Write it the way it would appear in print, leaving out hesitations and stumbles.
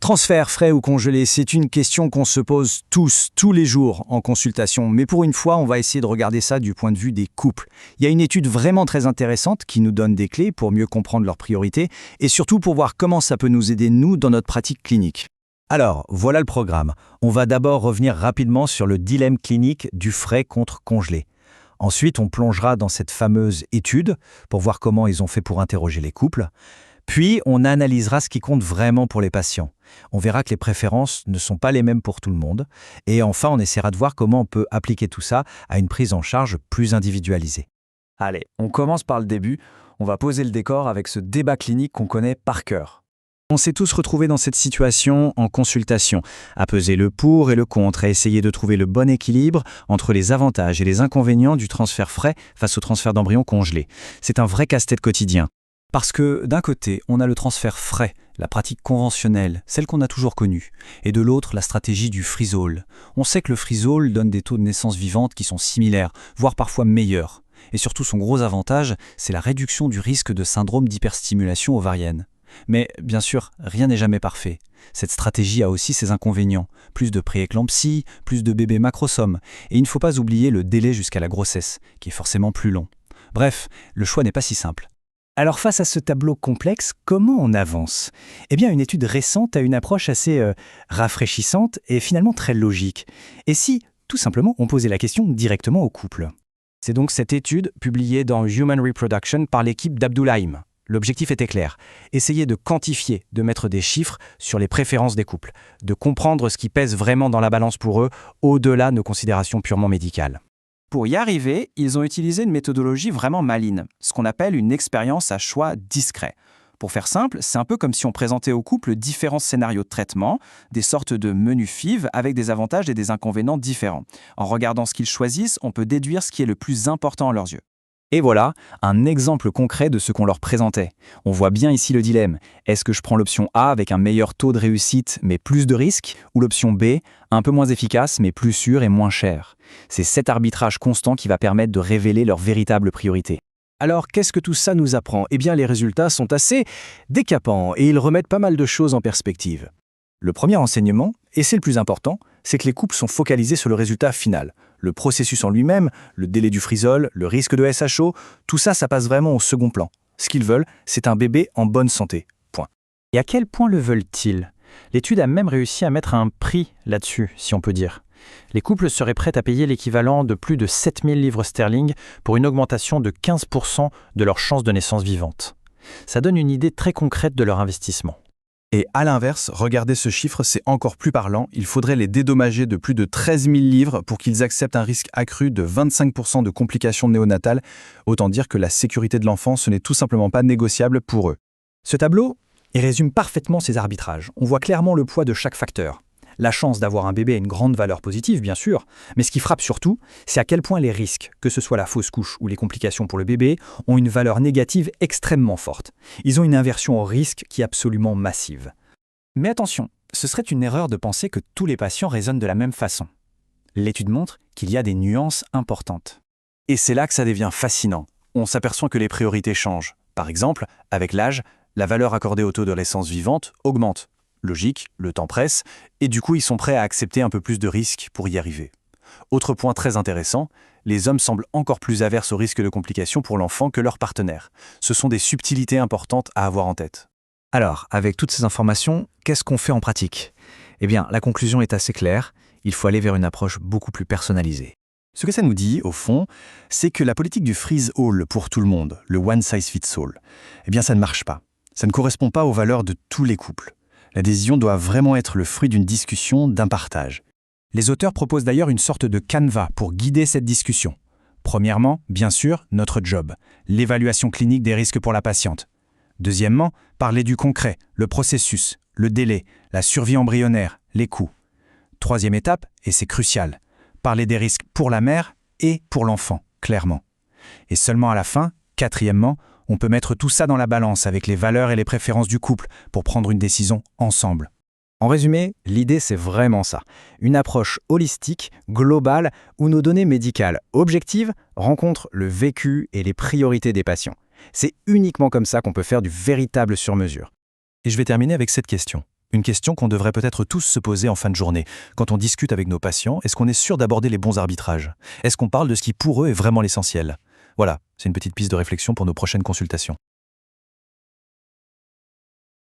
Transfert, frais ou congelé, c'est une question qu'on se pose tous les jours en consultation. Mais pour une fois, on va essayer de regarder ça du point de vue des couples. Il y a une étude vraiment très intéressante qui nous donne des clés pour mieux comprendre leurs priorités et surtout pour voir comment ça peut nous aider, nous, dans notre pratique clinique. Alors, voilà le programme. On va d'abord revenir rapidement sur le dilemme clinique du frais contre congelé. Ensuite, on plongera dans cette fameuse étude pour voir comment ils ont fait pour interroger les couples. Puis, on analysera ce qui compte vraiment pour les patients. On verra que les préférences ne sont pas les mêmes pour tout le monde. Et enfin, on essaiera de voir comment on peut appliquer tout ça à une prise en charge plus individualisée. Allez, on commence par le début. On va poser le décor avec ce débat clinique qu'on connaît par cœur. On s'est tous retrouvés dans cette situation en consultation, à peser le pour et le contre, à essayer de trouver le bon équilibre entre les avantages et les inconvénients du transfert frais face au transfert d'embryon congelé. C'est un vrai casse-tête quotidien. Parce que d'un côté, on a le transfert frais, la pratique conventionnelle, celle qu'on a toujours connue, et de l'autre, la stratégie du freeze-all. On sait que le freeze-all donne des taux de naissance vivante qui sont similaires, voire parfois meilleurs. Et surtout, son gros avantage, c'est la réduction du risque de syndrome d'hyperstimulation ovarienne. Mais bien sûr, rien n'est jamais parfait. Cette stratégie a aussi ses inconvénients. Plus de prééclampsie, plus de bébés macrosomes. Et il ne faut pas oublier le délai jusqu'à la grossesse, qui est forcément plus long. Bref, le choix n'est pas si simple. Alors face à ce tableau complexe, comment on avance ? Eh bien, une étude récente a une approche assez rafraîchissante et finalement très logique. Et si, tout simplement, on posait la question directement au couple ? C'est donc cette étude publiée dans Human Reproduction par l'équipe d'Abdoulaïm. L'objectif était clair, essayer de quantifier, de mettre des chiffres sur les préférences des couples, de comprendre ce qui pèse vraiment dans la balance pour eux, au-delà de nos considérations purement médicales. Pour y arriver, ils ont utilisé une méthodologie vraiment maligne, ce qu'on appelle une expérience à choix discret. Pour faire simple, c'est un peu comme si on présentait au couple différents scénarios de traitement, des sortes de menus FIV avec des avantages et des inconvénients différents. En regardant ce qu'ils choisissent, on peut déduire ce qui est le plus important à leurs yeux. Et voilà, un exemple concret de ce qu'on leur présentait. On voit bien ici le dilemme. Est-ce que je prends l'option A avec un meilleur taux de réussite mais plus de risques, ou l'option B, un peu moins efficace mais plus sûre et moins chère ? C'est cet arbitrage constant qui va permettre de révéler leurs véritables priorités. Alors, qu'est-ce que tout ça nous apprend ? Eh bien, les résultats sont assez décapants et ils remettent pas mal de choses en perspective. Le premier enseignement, et c'est le plus important, c'est que les couples sont focalisés sur le résultat final. Le processus en lui-même, le délai du freeze-all, le risque de SHO, tout ça, ça passe vraiment au second plan. Ce qu'ils veulent, c'est un bébé en bonne santé. Point. Et à quel point le veulent-ils ? L'étude a même réussi à mettre un prix là-dessus, si on peut dire. Les couples seraient prêts à payer l'équivalent de plus de 7000 livres sterling pour une augmentation de 15% de leurs chances de naissance vivante. Ça donne une idée très concrète de leur investissement. Et à l'inverse, regardez ce chiffre, c'est encore plus parlant. Il faudrait les dédommager de plus de 13 000 livres pour qu'ils acceptent un risque accru de 25% de complications néonatales. Autant dire que la sécurité de l'enfant, ce n'est tout simplement pas négociable pour eux. Ce tableau, il résume parfaitement ces arbitrages. On voit clairement le poids de chaque facteur. La chance d'avoir un bébé a une grande valeur positive, bien sûr, mais ce qui frappe surtout, c'est à quel point les risques, que ce soit la fausse couche ou les complications pour le bébé, ont une valeur négative extrêmement forte. Ils ont une inversion au risque qui est absolument massive. Mais attention, ce serait une erreur de penser que tous les patients raisonnent de la même façon. L'étude montre qu'il y a des nuances importantes. Et c'est là que ça devient fascinant. On s'aperçoit que les priorités changent. Par exemple, avec l'âge, la valeur accordée au taux de naissance vivante augmente. Logique, le temps presse, et du coup ils sont prêts à accepter un peu plus de risques pour y arriver. Autre point très intéressant, les hommes semblent encore plus averses au risque de complications pour l'enfant que leur partenaire. Ce sont des subtilités importantes à avoir en tête. Alors, avec toutes ces informations, qu'est-ce qu'on fait en pratique ? Eh bien, la conclusion est assez claire, il faut aller vers une approche beaucoup plus personnalisée. Ce que ça nous dit, au fond, c'est que la politique du freeze-all pour tout le monde, le one size fits all, eh bien ça ne marche pas. Ça ne correspond pas aux valeurs de tous les couples. La décision doit vraiment être le fruit d'une discussion, d'un partage. Les auteurs proposent d'ailleurs une sorte de canevas pour guider cette discussion. Premièrement, bien sûr, notre job, l'évaluation clinique des risques pour la patiente. Deuxièmement, parler du concret, le processus, le délai, la survie embryonnaire, les coûts. Troisième étape, et c'est crucial, parler des risques pour la mère et pour l'enfant, clairement. Et seulement à la fin, quatrièmement, on peut mettre tout ça dans la balance avec les valeurs et les préférences du couple pour prendre une décision ensemble. En résumé, l'idée c'est vraiment ça. Une approche holistique, globale, où nos données médicales objectives rencontrent le vécu et les priorités des patients. C'est uniquement comme ça qu'on peut faire du véritable sur-mesure. Et je vais terminer avec cette question. Une question qu'on devrait peut-être tous se poser en fin de journée. Quand on discute avec nos patients, est-ce qu'on est sûr d'aborder les bons arbitrages? Est-ce qu'on parle de ce qui pour eux est vraiment l'essentiel? Voilà, c'est une petite piste de réflexion pour nos prochaines consultations.